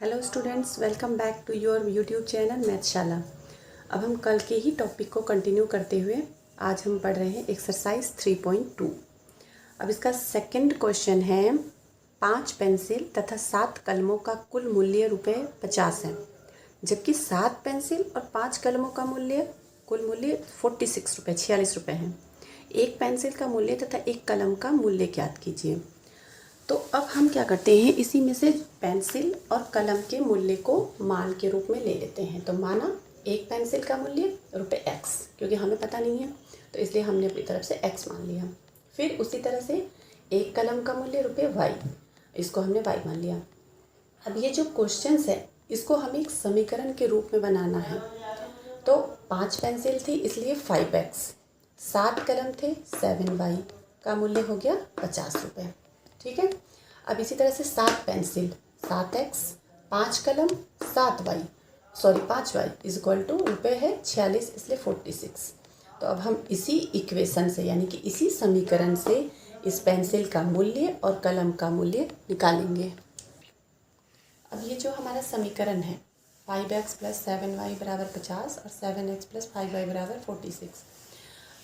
Hello students, welcome back to your YouTube channel Mathshala. अब हम कल के ही टॉपिक को कंटिन्यू करते हुए आज हम पढ़ रहे हैं एक्सरसाइज 3.2। अब इसका सेकंड क्वेश्चन है 5 पेंसिल तथा 7 कलमों का कुल मूल्य ₹50 है, जबकि 7 पेंसिल और 5 कलमों का कुल मूल्य 46 रुपये है। एक पेंसिल का मूल्य तथा एक कलम का मूल्य ज्ञात कीजिए। तो अब हम क्या करते हैं, इसी में से पेंसिल और कलम के मूल्य को मान के रूप में ले लेते हैं। तो माना एक पेंसिल का मूल्य ₹X, क्योंकि हमें पता नहीं है तो इसलिए हमने अपनी तरफ से X मान लिया। फिर उसी तरह से एक कलम का मूल्य ₹Y, इसको हमने Y मान लिया। अब ये जो क्वेश्चंस है इसको हमें एक समीकरण के रूप में बनाना है। तो 5 पेंसिल थी इसलिए 5X, 7 कलम थे 7Y, का मूल्य हो गया ₹50। ठीक है। अब इसी तरह से 7 पेंसिल 7X, 5 कलम 5Y इज इक्वल टू रुपये है 46, इसलिए 46। तो अब हम इसी इक्वेशन से यानी कि इसी समीकरण से इस पेंसिल का मूल्य और कलम का मूल्य निकालेंगे। अब ये जो हमारा समीकरण है 5X + 7Y = 50 और 7X + 5Y = 46,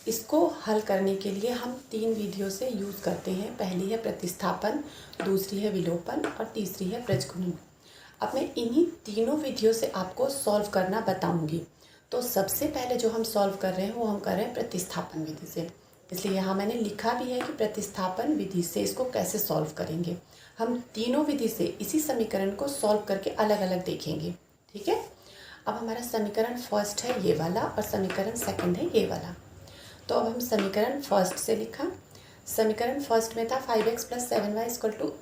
इसको हल करने के लिए हम 3 विधियों से यूज़ करते हैं। पहली है प्रतिस्थापन, दूसरी है विलोपन और तीसरी है प्रजगुणन। अब मैं इन्हीं तीनों विधियों से आपको सॉल्व करना बताऊंगी। तो सबसे पहले जो हम सॉल्व कर रहे हैं वो हम कर रहे हैं प्रतिस्थापन विधि से, इसलिए यहाँ मैंने लिखा भी है कि प्रतिस्थापन विधि से इसको कैसे सॉल्व करेंगे। हम तीनों विधि से इसी समीकरण को सॉल्व करके अलग अलग देखेंगे। ठीक है। अब हमारा समीकरण फर्स्ट है ये वाला और समीकरण सेकंड है ये वाला। तो अब हम समीकरण फर्स्ट से लिखा। समीकरण फर्स्ट में था 5X + 7Y =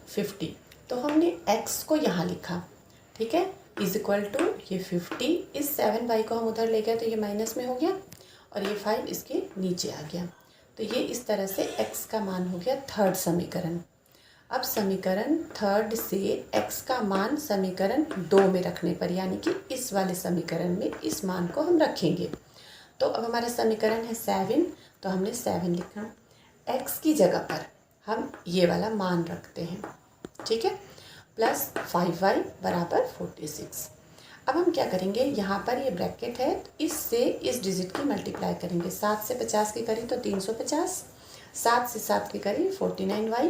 50, तो हमने X को यहाँ लिखा। ठीक है, इज इक्वल टू ये 50, इस 7Y को हम उधर ले गए तो ये माइनस में हो गया और ये 5 इसके नीचे आ गया। तो ये इस तरह से X का मान हो गया थर्ड समीकरण। अब समीकरण थर्ड से X का मान समीकरण 2 में रखने पर यानी कि इस वाले समीकरण में इस मान को हम रखेंगे। तो अब हमारा समीकरण है 7, तो हमने 7 लिखा। X की जगह पर हम ये वाला मान रखते हैं। ठीक है, प्लस 5Y = 46। अब हम क्या करेंगे, यहाँ पर ये ब्रैकेट है तो इससे इस डिजिट की मल्टीप्लाई करेंगे। 7 से 50 की करी तो 350, 7 से 7 की करी 49Y।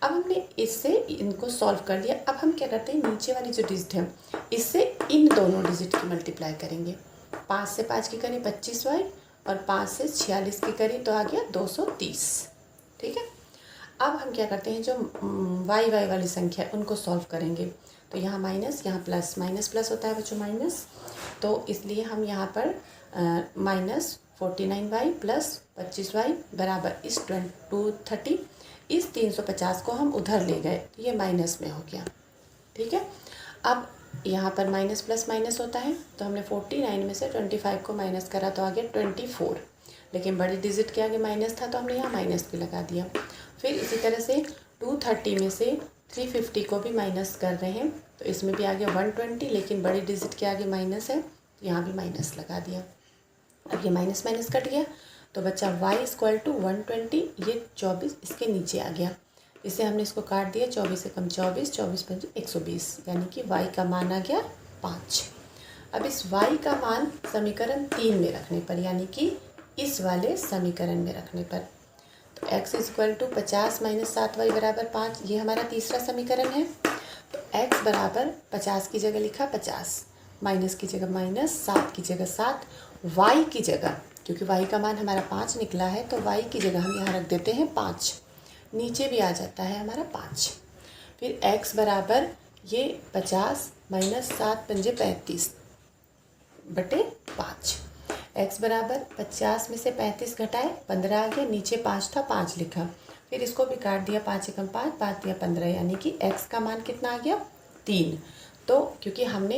अब हमने इससे इनको सॉल्व कर लिया। अब हम क्या करते हैं, नीचे वाली जो डिजिट है इससे इन दोनों डिजिट की मल्टीप्लाई करेंगे। 5 से 5 की करी 25Y और 5 से 46 की करी तो आ गया 230। ठीक है। अब हम क्या करते हैं, जो y वाली संख्या उनको सॉल्व करेंगे। तो यहाँ माइनस, यहाँ प्लस, माइनस प्लस होता है बच्चों माइनस, तो इसलिए हम यहाँ पर -49Y + 25Y बराबर इस 230, इस 350 को हम उधर ले गए तो ये माइनस में हो गया। ठीक है। अब यहाँ पर माइनस प्लस माइनस होता है तो हमने 49 में से 25 को माइनस करा तो आ गया 24, लेकिन बड़ी डिजिट के आगे माइनस था तो हमने यहाँ माइनस भी लगा दिया। फिर इसी तरह से 230 में से 350 को भी माइनस कर रहे हैं तो इसमें भी आ गया 120, लेकिन बड़ी डिजिट के आगे माइनस है तो यहाँ भी माइनस लगा दिया। अब ये माइनस माइनस कट गया तो बच्चा y = 120, ये 24 इसके नीचे आ गया। इसे हमने इसको काट दिया, 24 से कम 24, 24 × 120, यानी कि y का मान आ गया 5। अब इस y का मान समीकरण 3 में रखने पर यानी कि इस वाले समीकरण में रखने पर तो x = 50 - 7y = 5, ये हमारा तीसरा समीकरण है। तो x = 50 की जगह लिखा 50, माइनस की जगह माइनस, 7 की जगह 7, y की जगह, क्योंकि y का मान हमारा 5 निकला है तो y की जगह हम यहाँ रख देते हैं 5, नीचे भी आ जाता है हमारा 5। फिर x बराबर ये 50 - 7 × 35 बटे 5। x बराबर 50 में से 35 घटाए 15 आ गया, नीचे 5 था 5 लिखा, फिर इसको भी काट दिया, 5 × 5, 5 × 15, यानी कि x का मान कितना आ गया 3। तो क्योंकि हमने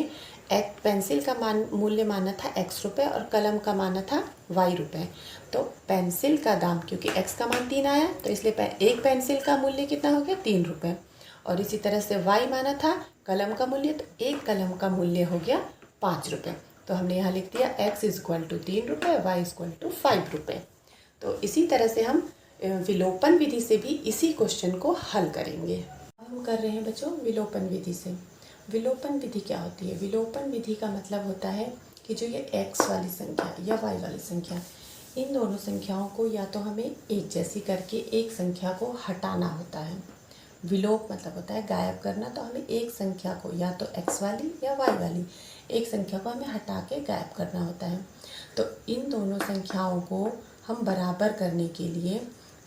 एक पेंसिल का मूल्य माना था X रुपये और कलम का माना था Y रुपये, तो पेंसिल का दाम क्योंकि X का मान 3 आया तो इसलिए एक पेंसिल का मूल्य कितना हो गया 3 रुपये। और इसी तरह से Y माना था कलम का मूल्य, तो एक कलम का मूल्य हो गया 5 रुपये। तो हमने यहाँ लिख दिया X = 3 रुपये, Y = 5 रुपये। तो इसी तरह से हम विलोपन विधि से भी इसी क्वेश्चन को हल करेंगे। हम कर रहे हैं बच्चों विलोपन विधि से। विलोपन विधि क्या होती है? विलोपन विधि का मतलब होता है कि जो ये x वाली संख्या या y वाली संख्या, इन दोनों संख्याओं को या तो हमें एक जैसी करके एक संख्या को हटाना होता है। विलोप मतलब होता है गायब करना। तो हमें एक संख्या को या तो x वाली या y वाली एक संख्या को हमें हटा के गायब करना होता है। तो इन दोनों संख्याओं को हम बराबर करने के लिए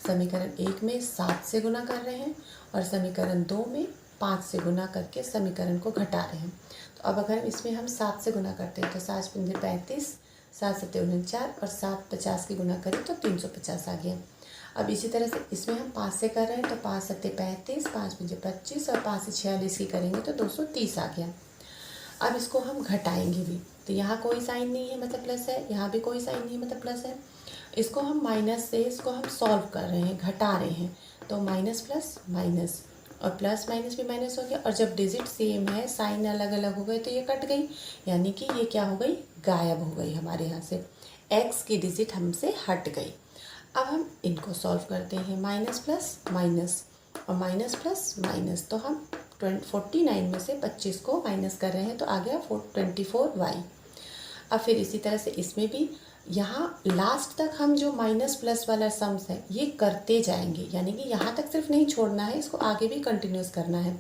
समीकरण 1 में 7 से गुना कर रहे हैं और समीकरण 2 में 5 से गुना करके समीकरण को घटा रहे हैं। तो अब अगर इसमें हम 7 से गुना करते हैं तो 7 पंजे 35, 7 सत्ते 49 और 7 50 की गुना करें तो 350 आ गया। अब इसी तरह से इसमें हम 5 से कर रहे हैं तो 5 सत्ते 35, 5 पंजे 25 और 5 से 46 की करेंगे तो 230 आ गया। अब इसको हम घटाएंगे भी, तो यहाँ कोई साइन नहीं है मतलब प्लस है, यहाँ भी कोई साइन नहीं है मतलब प्लस है। इसको हम माइनस से इसको हम सॉल्व कर रहे हैं, घटा रहे हैं, तो माइनस प्लस माइनस और प्लस माइनस भी माइनस हो गया। और जब डिजिट सेम है, साइन अलग अलग हो गए तो ये कट गई, यानी कि ये क्या हो गई? गायब हो गई हमारे यहाँ से, x की डिजिट हमसे हट गई। अब हम इनको सॉल्व करते हैं, माइनस प्लस माइनस और माइनस प्लस माइनस, तो हम 49 में से 25 को माइनस कर रहे हैं तो आ गया 24y। अब फिर इसी तरह से इसमें भी यहाँ लास्ट तक हम जो माइनस प्लस वाला सम्स है ये करते जाएंगे, यानी कि यहाँ तक सिर्फ नहीं छोड़ना है, इसको आगे भी कंटिन्यूस करना है।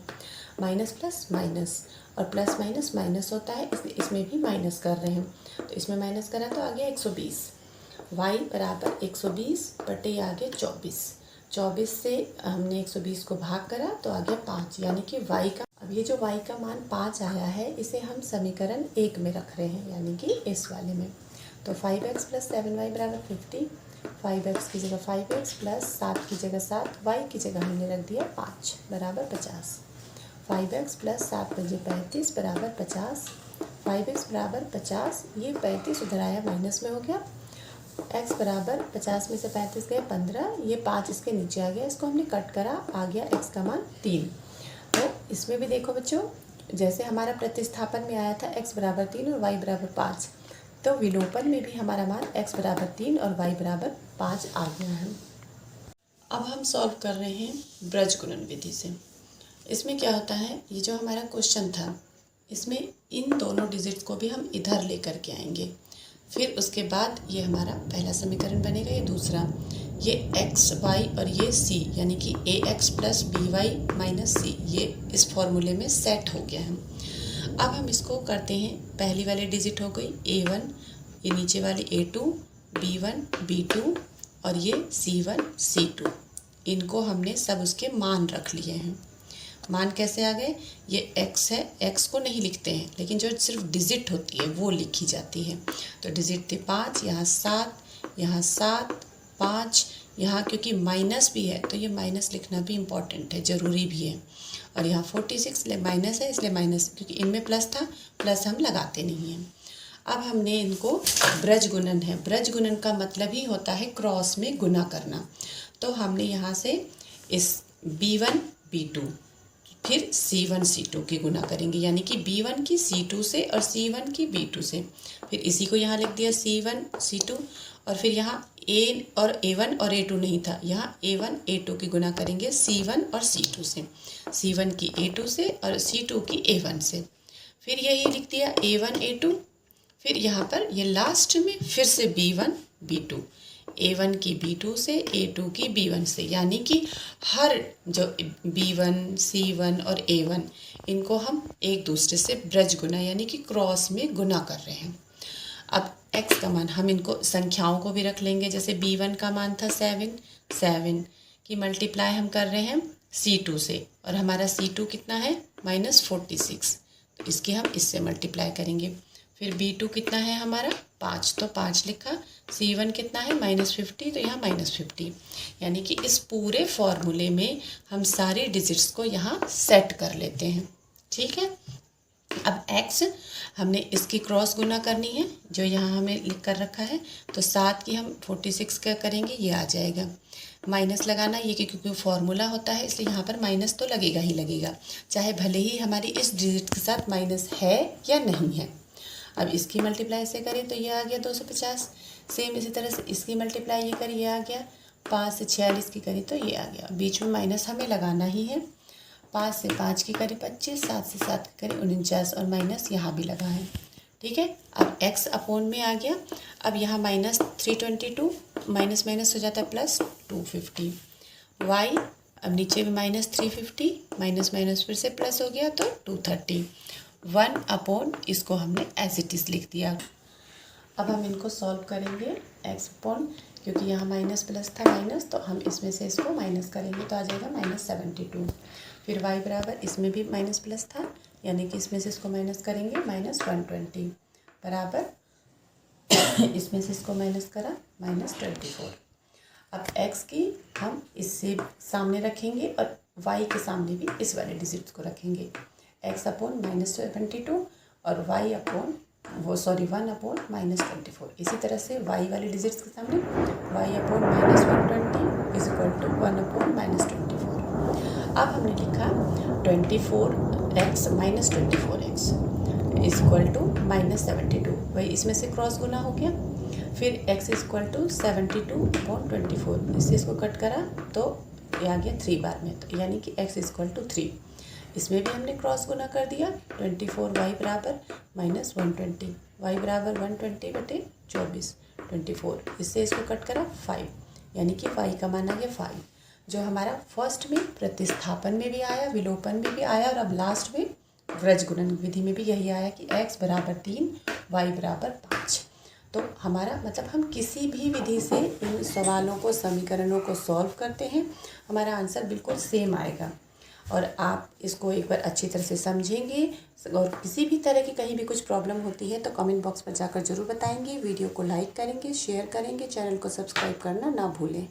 माइनस प्लस माइनस और प्लस माइनस माइनस होता है, इसलिए इसमें भी माइनस कर रहे हैं। तो इसमें माइनस करा तो आ गया 120, y बराबर 120 बटे आ गया 24। 24 से हमने 120 को भाग करा तो आ गया 5, यानी कि y का, अब ये जो y का मान 5 आया है इसे हम समीकरण 1 में रख रहे हैं, यानी कि इस वाले में। तो 5x प्लस 7y बराबर 50, 5x की जगह 5x प्लस 7 की जगह 7, y की जगह हमने रख दिया 5 बराबर 50। 5x प्लस 7 पंजे 35 बराबर 50, 5x बराबर 50, ये 35 उधर आया माइनस में हो गया, x बराबर 50 में से 35 गए 15, ये 5 इसके नीचे आ गया, इसको हमने कट करा, आ गया x का मान 3। तो इसमें भी देखो बच्चों, जैसे हमारा प्रतिस्थापन में आया था x बराबर 3 और y बराबर 5, तो विलोपन में भी हमारा मान x बराबर 3 और y बराबर 5 आ गया है। अब हम सॉल्व कर रहे हैं ब्रज गुणन विधि से। इसमें क्या होता है, ये जो हमारा क्वेश्चन था इसमें इन दोनों डिजिट्स को भी हम इधर लेकर के आएंगे, फिर उसके बाद ये हमारा पहला समीकरण बनेगा, ये दूसरा, ये x y और ये c, यानी कि ax plus by minus c, ये इस फॉर्मूले में सेट हो गया है। अब हम इसको करते हैं, पहली वाली डिजिट हो गई a1, ये नीचे वाली a2, b1 b2 और ये c1 c2, इनको हमने सब उसके मान रख लिए हैं। मान कैसे आ गए? ये x है, x को नहीं लिखते हैं, लेकिन जो सिर्फ डिजिट होती है वो लिखी जाती है। तो डिजिट थे 5, यहाँ 7, यहाँ 7, 5, यहाँ क्योंकि माइनस भी है तो ये माइनस लिखना भी इम्पॉर्टेंट है, ज़रूरी भी है। और यहाँ 46 इसलिए माइनस है, इसलिए माइनस, क्योंकि इनमें प्लस था, प्लस हम लगाते नहीं हैं। अब हमने इनको ब्रज गुणन है, ब्रज गुणन का मतलब ही होता है क्रॉस में गुना करना। तो हमने यहाँ से इस b1 b2 फिर c1 c2 की गुना करेंगे, यानी कि b1 की c2 से और c1 की b2 से, फिर इसी को यहाँ लिख दिया c1 c2, और फिर यहाँ a और a1 और a2 नहीं था, यहाँ a1 a2 की गुना करेंगे c1 और c2 से, c1 की a2 से और c2 की a1 से, फिर यही लिख दिया a1 a2, फिर यहाँ पर ये लास्ट में फिर से b1 b2, a1 की b2 से a2 की b1 से, यानी कि हर जो b1 c1 और a1 इनको हम एक दूसरे से ब्रज गुना यानी कि क्रॉस में गुना कर रहे हैं। अब x का मान हम इनको संख्याओं को भी रख लेंगे, जैसे b1 का मान था 7 की मल्टीप्लाई हम कर रहे हैं c2 से, और हमारा c2 कितना है -46, तो इसकी हम इससे मल्टीप्लाई करेंगे। फिर b2 कितना है हमारा 5, तो 5 लिखा, c1 कितना है -50, तो यहाँ -50, यानी कि इस पूरे फॉर्मूले में हम सारे डिजिट्स को यहाँ सेट कर लेते हैं। ठीक है, अब x हमने इसकी क्रॉस गुना करनी है, जो यहाँ हमें लिख कर रखा है, तो 7 की हम 46 का करेंगे, ये आ जाएगा। माइनस लगाना, ये क्योंकि फॉर्मूला होता है इसलिए यहाँ पर माइनस तो लगेगा ही लगेगा, चाहे भले ही हमारी इस डिजिट के साथ माइनस है या नहीं है। अब इसकी मल्टीप्लाई से करें तो ये आ गया 250, सेम इसी तरह से इसकी मल्टीप्लाई ये करिए, आ गया 5 से 46 की करी तो ये आ गया। बीच में माइनस हमें लगाना ही है, 5 से 5 की करी 25, 7 से 7 की करी 49 और माइनस यहाँ भी लगा है। ठीक है, अब x अपोन में आ गया। अब यहाँ माइनस 322, माइनस माइनस हो जाता है प्लस 250। y अब नीचे में माइनस 350, माइनस माइनस फिर से प्लस हो गया तो 230। 1 अपोन इसको हमने एज इट इज़ लिख दिया। अब हम इनको सॉल्व करेंगे x अपोन, क्योंकि यहाँ माइनस प्लस था माइनस, तो हम इसमें से इसको माइनस करेंगे तो आ जाएगा -72। फिर y बराबर, इसमें भी माइनस प्लस था, यानी कि इसमें से इसको माइनस करेंगे -120 बराबर इसमें से इसको माइनस करा -24। अब x की हम इससे सामने रखेंगे और y के सामने भी इस वाले डिजिट्स को रखेंगे। x अपोन -72 और y अपोन 1 अपोन -24। इसी तरह से y वाले डिजिट्स के सामने y upon -120 is equal to 1 upon -24। अब हमने लिखा 24x -24x is equal to -72। वही इसमें से क्रॉस गुना हो गया। फिर x इज इक्वल टू 72/24, इससे इसको कट करा तो ये आ गया 3 बार में, तो यानी कि x इज इक्वल टू 3। इसमें भी हमने क्रॉस गुना कर दिया। 24y बराबर -120, y बराबर 120/24, 24 इससे इसको कट करा 5, यानी कि y का मान आ गया 5, जो हमारा फर्स्ट में प्रतिस्थापन में भी आया, विलोपन में भी आया और अब लास्ट में व्रज गुणन विधि में भी यही आया कि x बराबर 3, y बराबर 5। तो हमारा मतलब हम किसी भी विधि से इन सवालों को, समीकरणों को सॉल्व करते हैं, हमारा आंसर बिल्कुल सेम आएगा। और आप इसको एक बार अच्छी तरह से समझेंगे और किसी भी तरह की कहीं भी कुछ प्रॉब्लम होती है तो कमेंट बॉक्स पर जाकर ज़रूर बताएंगे। वीडियो को लाइक करेंगे, शेयर करेंगे, चैनल को सब्सक्राइब करना ना भूलें।